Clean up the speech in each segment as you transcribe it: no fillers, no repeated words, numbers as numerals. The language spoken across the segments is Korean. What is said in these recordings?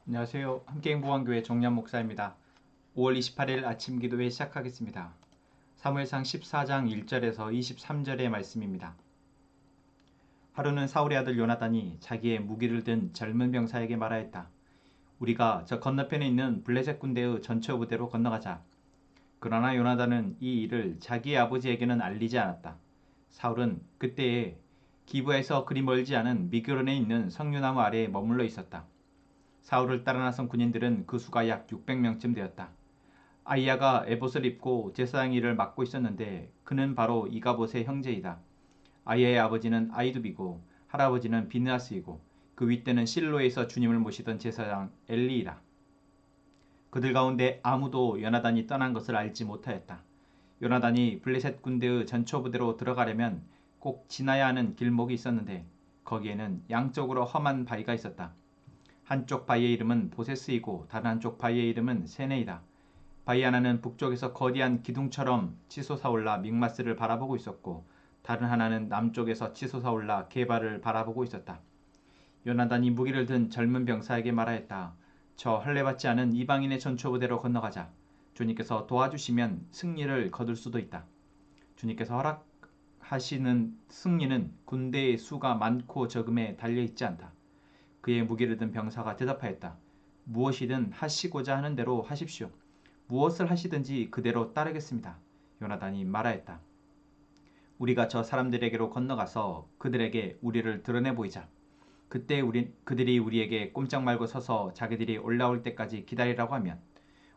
안녕하세요. 함께행복한교회 정년 목사입니다. 5월 28일 아침 기도회 시작하겠습니다. 사무엘상 14장 1절에서 23절의 말씀입니다. 하루는 사울의 아들 요나단이 자기의 무기를 든 젊은 병사에게 말하였다. 우리가 저 건너편에 있는 블레셋 군대의 전처 부대로 건너가자. 그러나 요나단은 이 일을 자기의 아버지에게는 알리지 않았다. 사울은 그때에 기브에서 그리 멀지 않은 미그론에 있는 석류나무 아래에 머물러 있었다. 사울을 따라 나선 군인들은 그 수가 약 600명쯤 되었다. 아이야가 에봇을 입고 제사장 일을 맡고 있었는데 그는 바로 이가봇의 형제이다. 아이야의 아버지는 아이두비고 할아버지는 비느하스이고 그 윗대는 실로에서 주님을 모시던 제사장 엘리이다. 그들 가운데 아무도 요나단이 떠난 것을 알지 못하였다. 요나단이 블레셋 군대의 전초부대로 들어가려면 꼭 지나야 하는 길목이 있었는데 거기에는 양쪽으로 험한 바위가 있었다. 한쪽 바위의 이름은 보세스이고 다른 한쪽 바위의 이름은 세네이다. 바위 하나는 북쪽에서 거대한 기둥처럼 치솟아올라 믹마스를 바라보고 있었고 다른 하나는 남쪽에서 치솟아올라 게발을 바라보고 있었다. 요나단이 무기를 든 젊은 병사에게 말하였다. 저 할례받지 않은 이방인의 전초부대로 건너가자. 주님께서 도와주시면 승리를 거둘 수도 있다. 주님께서 허락하시는 승리는 군대의 수가 많고 적음에 달려있지 않다. 그의 무기를 든 병사가 대답하였다. 무엇이든 하시고자 하는 대로 하십시오. 무엇을 하시든지 그대로 따르겠습니다. 요나단이 말하였다. 우리가 저 사람들에게로 건너가서 그들에게 우리를 드러내 보이자. 그때 그들이 우리에게 꼼짝 말고 서서 자기들이 올라올 때까지 기다리라고 하면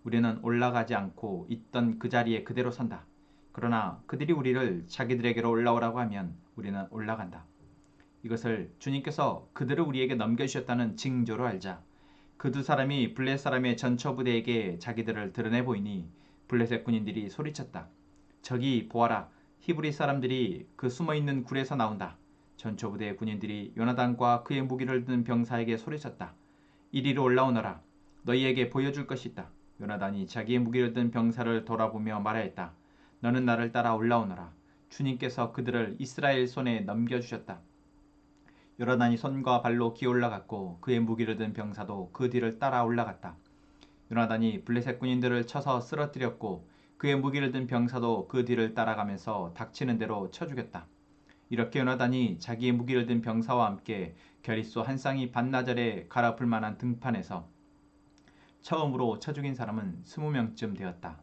우리는 올라가지 않고 있던 그 자리에 그대로 선다. 그러나 그들이 우리를 자기들에게로 올라오라고 하면 우리는 올라간다. 이것을 주님께서 그들을 우리에게 넘겨주셨다는 징조로 알자. 그 두 사람이 블레셋 사람의 전처부대에게 자기들을 드러내 보이니 블레셋 군인들이 소리쳤다. 저기 보아라. 히브리 사람들이 그 숨어있는 굴에서 나온다. 전처부대의 군인들이 요나단과 그의 무기를 든 병사에게 소리쳤다. 이리로 올라오너라. 너희에게 보여줄 것이 있다. 요나단이 자기의 무기를 든 병사를 돌아보며 말하였다. 너는 나를 따라 올라오너라. 주님께서 그들을 이스라엘 손에 넘겨주셨다. 요나단이 손과 발로 기어 올라갔고 그의 무기를 든 병사도 그 뒤를 따라 올라갔다. 요나단이 블레셋 군인들을 쳐서 쓰러뜨렸고 그의 무기를 든 병사도 그 뒤를 따라가면서 닥치는 대로 쳐 죽였다. 이렇게 요나단이 자기의 무기를 든 병사와 함께 겨릿소 한 쌍이 반나절에 갈아엎을 만한 등판에서 처음으로 쳐 죽인 사람은 20명쯤 되었다.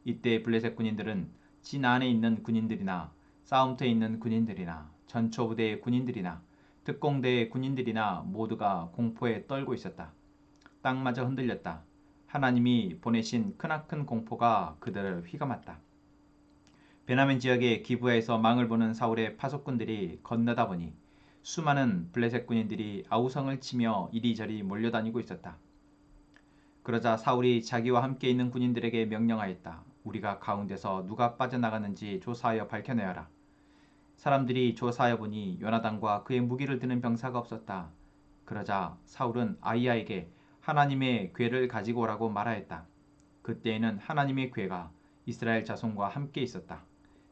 이때 블레셋 군인들은 진 안에 있는 군인들이나 싸움터에 있는 군인들이나 전초부대의 군인들이나 특공대의 군인들이나 모두가 공포에 떨고 있었다. 땅마저 흔들렸다. 하나님이 보내신 크나큰 공포가 그들을 휘감았다. 베냐민 지역의 기브아에서 망을 보는 사울의 파속군들이 건너다 보니 수많은 블레셋 군인들이 아우성을 치며 이리저리 몰려다니고 있었다. 그러자 사울이 자기와 함께 있는 군인들에게 명령하였다. 우리가 가운데서 누가 빠져나가는지 조사하여 밝혀내어라. 사람들이 조사하여 보니 요나단과 그의 무기를 드는 병사가 없었다. 그러자 사울은 아이야에게 하나님의 궤를 가지고 오라고 말하였다. 그때에는 하나님의 궤가 이스라엘 자손과 함께 있었다.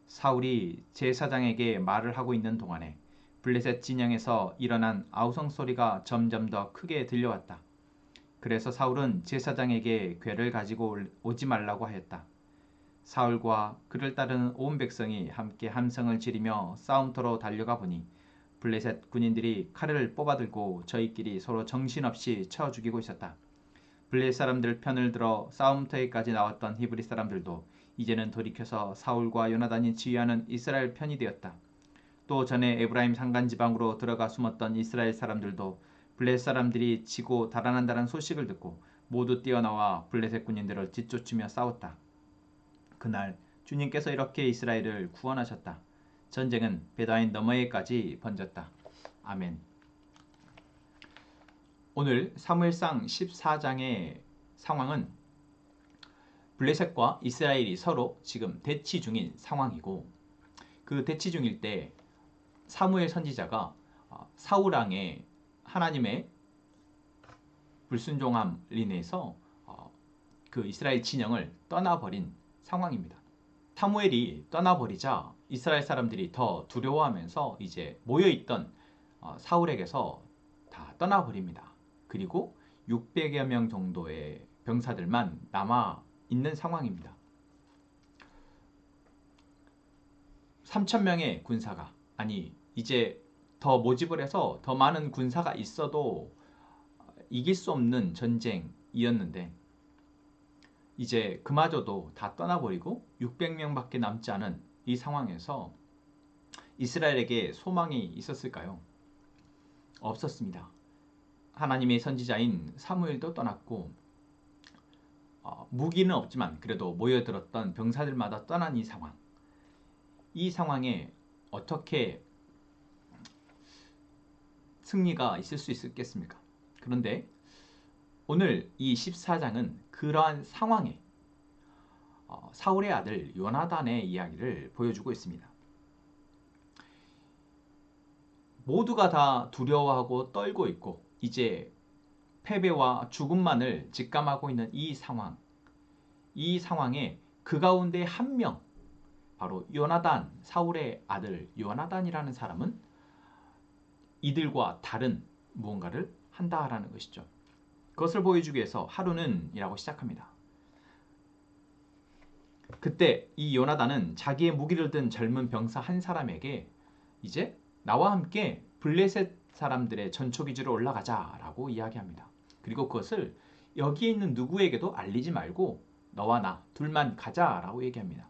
사울이 제사장에게 말을 하고 있는 동안에 블레셋 진영에서 일어난 아우성 소리가 점점 더 크게 들려왔다. 그래서 사울은 제사장에게 궤를 가지고 오지 말라고 하였다. 사울과 그를 따르는 온 백성이 함께 함성을 지르며 싸움터로 달려가 보니 블레셋 군인들이 칼을 뽑아들고 저희끼리 서로 정신없이 쳐 죽이고 있었다. 블레셋 사람들 편을 들어 싸움터에까지 나왔던 히브리 사람들도 이제는 돌이켜서 사울과 요나단이 지휘하는 이스라엘 편이 되었다. 또 전에 에브라임 산간 지방으로 들어가 숨었던 이스라엘 사람들도 블레셋 사람들이 지고 달아난다는 소식을 듣고 모두 뛰어나와 블레셋 군인들을 뒤쫓으며 싸웠다. 그날 주님께서 이렇게 이스라엘을 구원하셨다. 전쟁은 베다인 너머에까지 번졌다. 아멘. 오늘 사무엘상 14장의 상황은 블레셋과 이스라엘이 서로 지금 대치 중인 상황이고 그 대치 중일 때 사무엘 선지자가 사울 왕의 하나님의 불순종함을 인해서 그 이스라엘 진영을 떠나버린 상황입니다. 사무엘이 떠나버리자 이스라엘 사람들이 더 두려워하면서 이제 모여있던 사울에게서 다 떠나버립니다. 그리고 600여 명 정도의 병사들만 남아 있는 상황입니다. 3,000명의 군사가, 아니 이제 더 모집을 해서 더 많은 군사가 있어도 이길 수 없는 전쟁이었는데 이제 그마저도 다 떠나버리고 600명밖에 남지 않은 이 상황에서 이스라엘에게 소망이 있었을까요? 없었습니다. 하나님의 선지자인 사무엘도 떠났고 무기는 없지만 그래도 모여들었던 병사들마다 떠난 이 상황, 이 상황에 어떻게 승리가 있을 수 있겠습니까? 그런데 오늘 이 14장은 그러한 상황에 사울의 아들 요나단의 이야기를 보여주고 있습니다. 모두가 다 두려워하고 떨고 있고 이제 패배와 죽음만을 직감하고 있는 이 상황, 이 상황에 그 가운데 한 명, 바로 요나단, 사울의 아들 요나단이라는 사람은 이들과 다른 무언가를 한다라는 것이죠. 그것을 보여주기 위해서 하루는 이라고 시작합니다. 그때 이 요나단은 자기의 무기를 든 젊은 병사 한 사람에게 이제 나와 함께 블레셋 사람들의 전초기지로 올라가자라고 이야기합니다. 그리고 그것을 여기에 있는 누구에게도 알리지 말고 너와 나 둘만 가자라고 얘기합니다.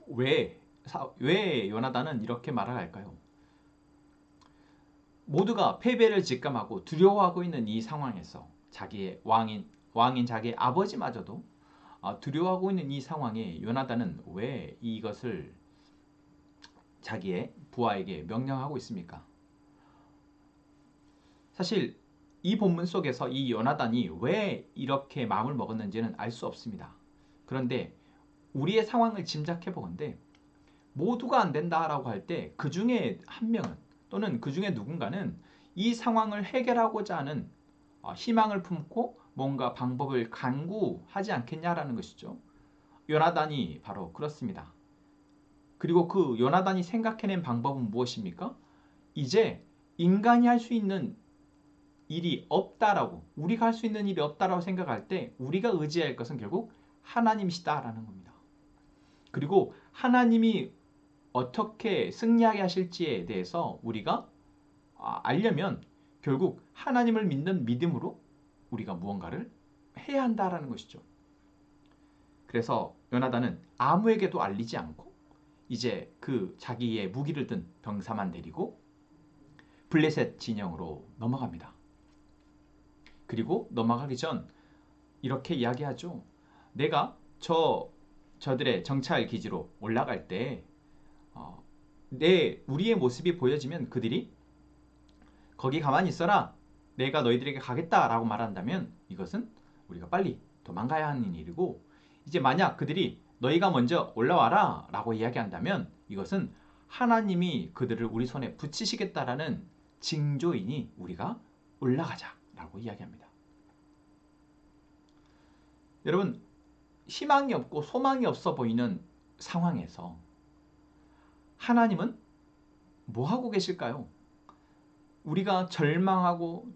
왜 요나단은 이렇게 말을 할까요? 모두가 패배를 직감하고 두려워하고 있는 이 상황에서 자기의 왕인 자기의 아버지마저도 두려워하고 있는 이 상황에 요나단은 왜 이것을 자기의 부하에게 명령하고 있습니까? 사실 이 본문 속에서 이 요나단이 왜 이렇게 마음을 먹었는지는 알 수 없습니다. 그런데 우리의 상황을 짐작해 보건대 모두가 안 된다라고 할 때 그 중에 한 명은 또는 그 중에 누군가는 이 상황을 해결하고자 하는 희망을 품고 뭔가 방법을 강구하지 않겠냐라는 것이죠. 요나단이 바로 그렇습니다. 그리고 그 요나단이 생각해낸 방법은 무엇입니까? 이제 인간이 할 수 있는 일이 없다라고, 우리가 할 수 있는 일이 없다라고 생각할 때 우리가 의지할 것은 결국 하나님이시다라는 겁니다. 그리고 하나님이 어떻게 승리하게 하실지에 대해서 우리가 알려면 결국 하나님을 믿는 믿음으로 우리가 무언가를 해야 한다라는 것이죠. 그래서 요나단은 아무에게도 알리지 않고 이제 그 자기의 무기를 든 병사만 데리고 블레셋 진영으로 넘어갑니다. 그리고 넘어가기 전 이렇게 이야기하죠. 내가 저들의 정찰 기지로 올라갈 때 우리의 모습이 보여지면 그들이 거기 가만히 있어라, 내가 너희들에게 가겠다라고 말한다면 이것은 우리가 빨리 도망가야 하는 일이고, 이제 만약 그들이 너희가 먼저 올라와라 라고 이야기한다면 이것은 하나님이 그들을 우리 손에 붙이시겠다라는 징조이니 우리가 올라가자 라고 이야기합니다. 여러분, 희망이 없고 소망이 없어 보이는 상황에서 하나님은 뭐 하고 계실까요? 우리가 절망하고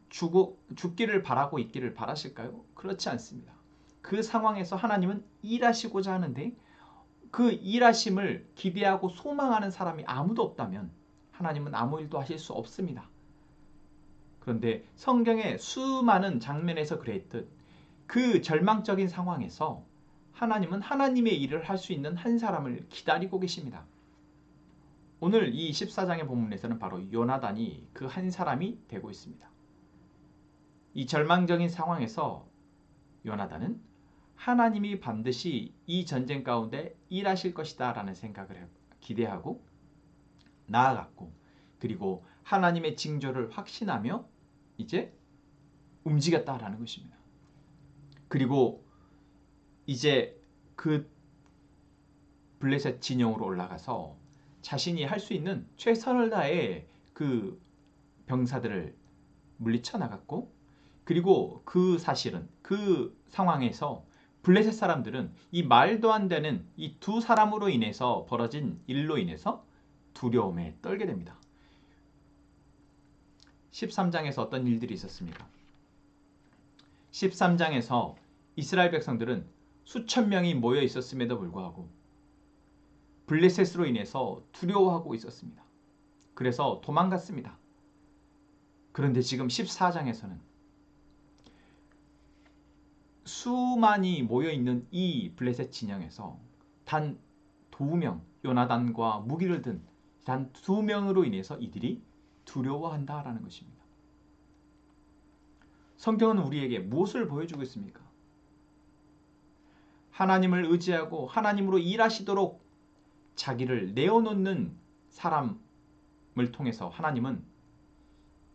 죽기를 바라고 있기를 바라실까요? 그렇지 않습니다. 그 상황에서 하나님은 일하시고자 하는데 그 일하심을 기대하고 소망하는 사람이 아무도 없다면 하나님은 아무 일도 하실 수 없습니다. 그런데 성경의 수많은 장면에서 그랬듯 그 절망적인 상황에서 하나님은 하나님의 일을 할 수 있는 한 사람을 기다리고 계십니다. 오늘 이 14장의 본문에서는 바로 요나단이 그 한 사람이 되고 있습니다. 이 절망적인 상황에서 요나단은 하나님이 반드시 이 전쟁 가운데 일하실 것이다 라는 생각을 기대하고 나아갔고, 그리고 하나님의 징조를 확신하며 이제 움직였다라는 것입니다. 그리고 이제 그 블레셋 진영으로 올라가서 자신이 할 수 있는 최선을 다해 그 병사들을 물리쳐 나갔고, 그리고 그 사실은 그 상황에서 블레셋 사람들은 이 말도 안 되는 이 두 사람으로 인해서 벌어진 일로 인해서 두려움에 떨게 됩니다. 13장에서 어떤 일들이 있었습니까? 13장에서 이스라엘 백성들은 수천 명이 모여 있었음에도 불구하고 블레셋으로 인해서 두려워하고 있었습니다. 그래서 도망갔습니다. 그런데 지금 14장에서는 수만이 모여있는 이 블레셋 진영에서 단 2명, 요나단과 무기를 든 단 2명으로 인해서 이들이 두려워한다라는 것입니다. 성경은 우리에게 무엇을 보여주고 있습니까? 하나님을 의지하고 하나님으로 일하시도록 자기를 내어놓는 사람을 통해서 하나님은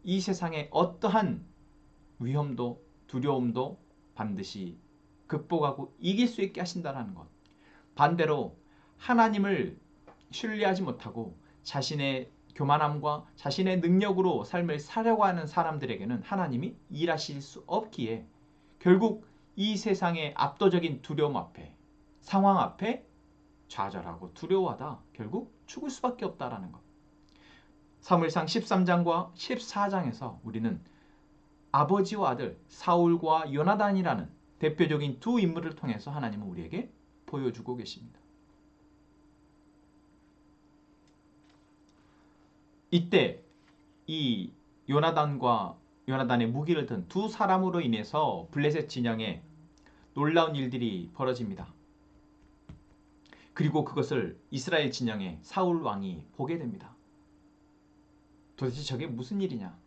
이 세상의 어떠한 위험도 두려움도 반드시 극복하고 이길 수 있게 하신다는 것. 반대로 하나님을 신뢰하지 못하고 자신의 교만함과 자신의 능력으로 삶을 살려고 하는 사람들에게는 하나님이 일하실 수 없기에 결국 이 세상의 압도적인 두려움 앞에, 상황 앞에 좌절하고 두려워하다 결국 죽을 수밖에 없다라는 것. 사무엘상 13장과 14장에서 우리는 아버지와 아들 사울과 요나단이라는 대표적인 두 인물을 통해서 하나님은 우리에게 보여주고 계십니다. 이때 이 요나단의 무기를 든 두 사람으로 인해서 블레셋 진영에 놀라운 일들이 벌어집니다. 그리고 그것을 이스라엘 진영의 사울 왕이 보게 됩니다. 도대체 저게 무슨 일이냐?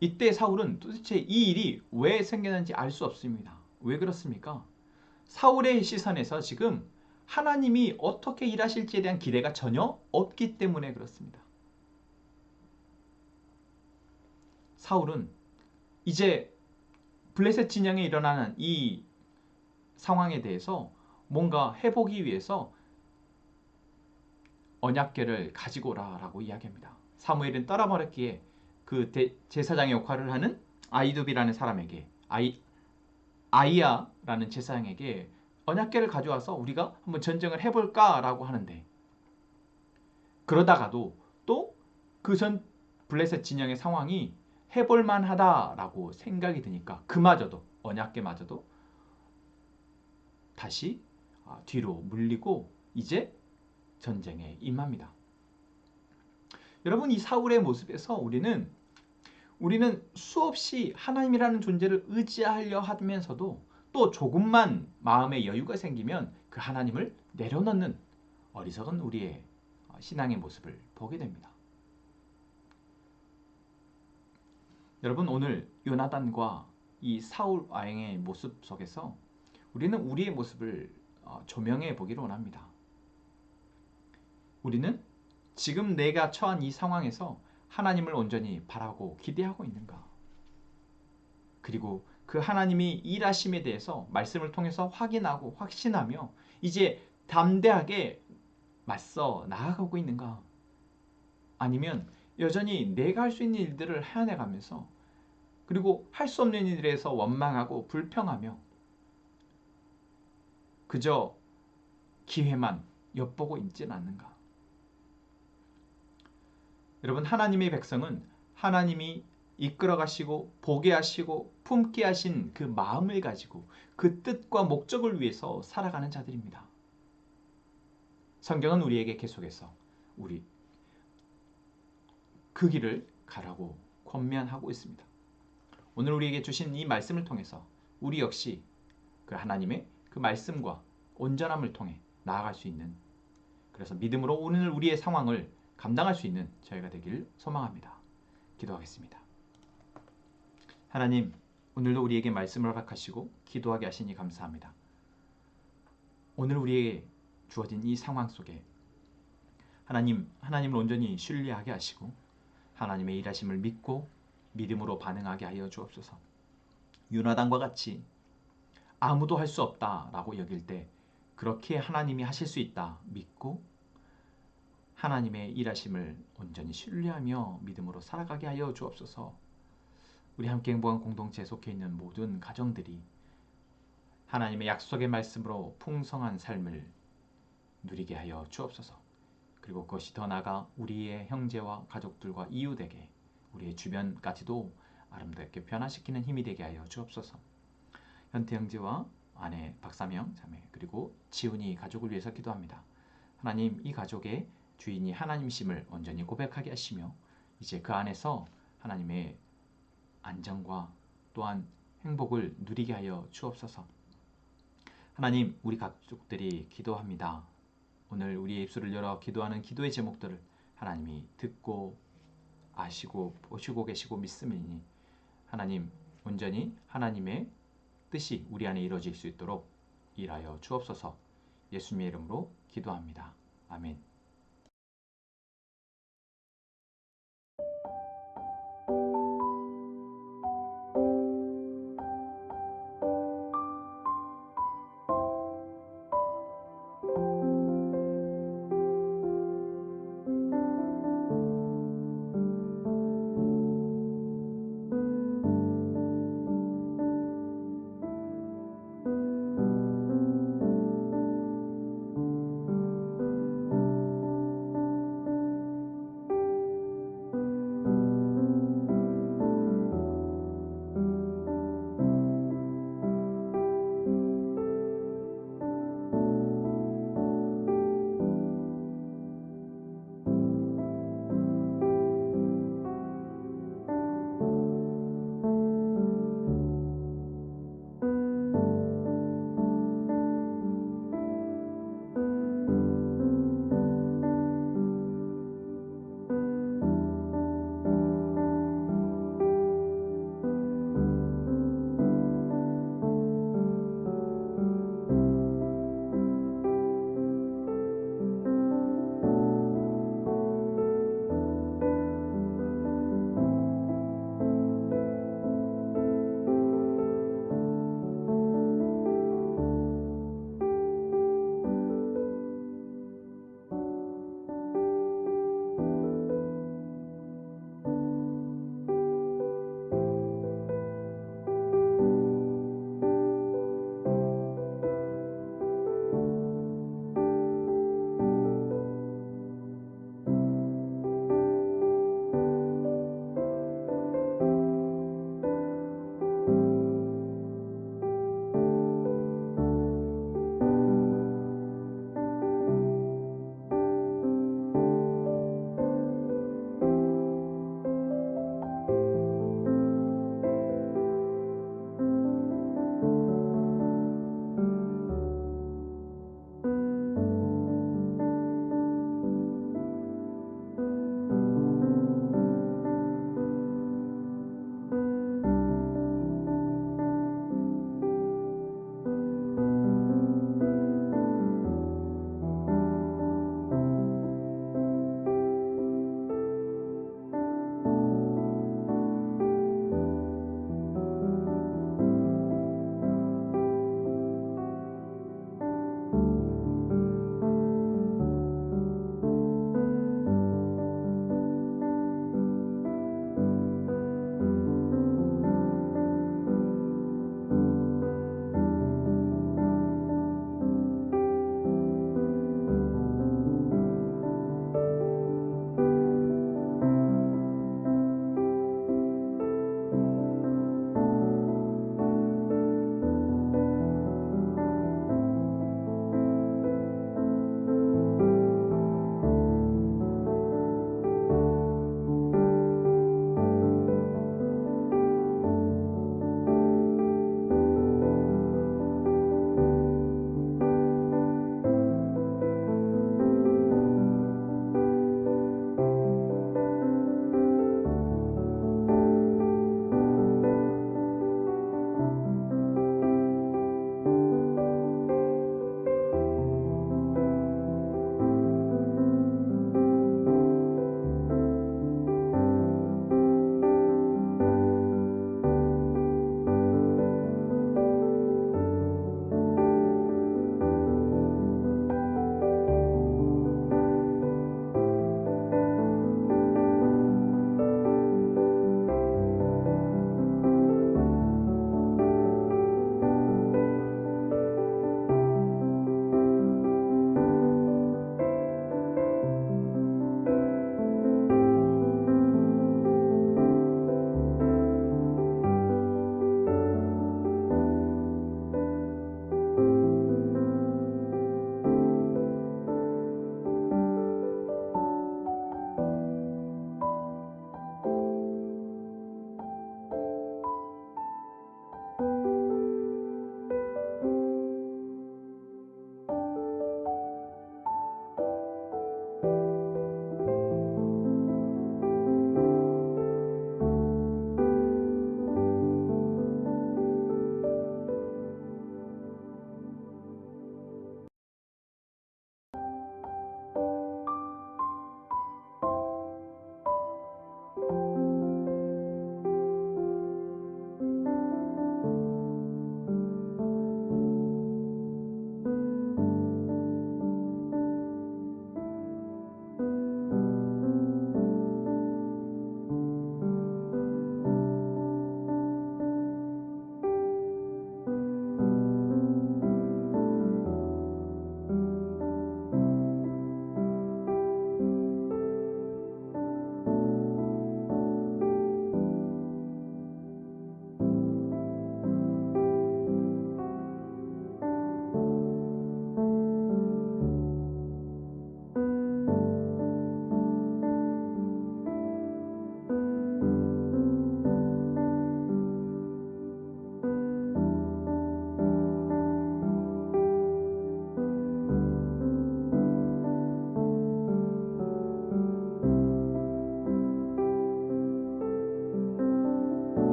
이때 사울은 도대체 이 일이 왜 생겼는지 알 수 없습니다. 왜 그렇습니까? 사울의 시선에서 지금 하나님이 어떻게 일하실지에 대한 기대가 전혀 없기 때문에 그렇습니다. 사울은 이제 블레셋 진영에 일어나는 이 상황에 대해서 뭔가 해보기 위해서 언약궤를 가지고 오라라고 이야기합니다. 사무엘은 떠나버렸기에 그 제사장의 역할을 하는 아이두비라는 사람에게 아이야라는 제사장에게 언약궤를 가져와서 우리가 한번 전쟁을 해볼까라고 하는데 그러다가도 또 그 전 블레셋 진영의 상황이 해볼만 하다라고 생각이 드니까 그마저도 언약궤마저도 다시 뒤로 물리고 이제 전쟁에 임합니다. 여러분 이 사울의 모습에서 우리는 수없이 하나님이라는 존재를 의지하려 하면서도 또 조금만 마음의 여유가 생기면 그 하나님을 내려놓는 어리석은 우리의 신앙의 모습을 보게 됩니다. 여러분 오늘 요나단과 이 사울 왕의 모습 속에서 우리는 우리의 모습을 조명해 보기를 원합니다. 우리는 지금 내가 처한 이 상황에서 하나님을 온전히 바라고 기대하고 있는가? 그리고 그 하나님이 일하심에 대해서 말씀을 통해서 확인하고 확신하며 이제 담대하게 맞서 나아가고 있는가? 아니면 여전히 내가 할 수 있는 일들을 해내가면서 그리고 할 수 없는 일에서 원망하고 불평하며 그저 기회만 엿보고 있지는 않는가? 여러분 하나님의 백성은 하나님이 이끌어 가시고 보게 하시고 품게 하신 그 마음을 가지고 그 뜻과 목적을 위해서 살아가는 자들입니다. 성경은 우리에게 계속해서 우리 그 길을 가라고 권면하고 있습니다. 오늘 우리에게 주신 이 말씀을 통해서 우리 역시 그 하나님의 그 말씀과 온전함을 통해 나아갈 수 있는 그래서 믿음으로 오늘 우리의 상황을 감당할 수 있는 저희가 되길 소망합니다. 기도하겠습니다. 하나님, 오늘도 우리에게 말씀을 허락하시고 기도하게 하시니 감사합니다. 오늘 우리에게 주어진 이 상황 속에 하나님을 온전히 신뢰하게 하시고 하나님의 일하심을 믿고 믿음으로 반응하게 하여 주옵소서. 요나단과 같이 아무도 할 수 없다라고 여길 때 그렇게 하나님이 하실 수 있다 믿고 하나님의 일하심을 온전히 신뢰하며 믿음으로 살아가게 하여 주옵소서. 우리 함께 행복한 공동체에 속해 있는 모든 가정들이 하나님의 약속의 말씀으로 풍성한 삶을 누리게 하여 주옵소서. 그리고 그것이 더 나아가 우리의 형제와 가족들과 이웃에게 우리의 주변까지도 아름답게 변화시키는 힘이 되게 하여 주옵소서. 현태 형제와 아내 박사명 자매 그리고 지훈이 가족을 위해서 기도합니다. 하나님, 이 가족의 주인이 하나님이심을 온전히 고백하게 하시며 이제 그 안에서 하나님의 안정과 또한 행복을 누리게 하여 주옵소서. 하나님, 우리 가족들이 기도합니다. 오늘 우리의 입술을 열어 기도하는 기도의 제목들을 하나님이 듣고 아시고 보시고 계시고 믿음이니 하나님, 온전히 하나님의 뜻이 우리 안에 이루어질 수 있도록 일하여 주옵소서. 예수님의 이름으로 기도합니다. 아멘.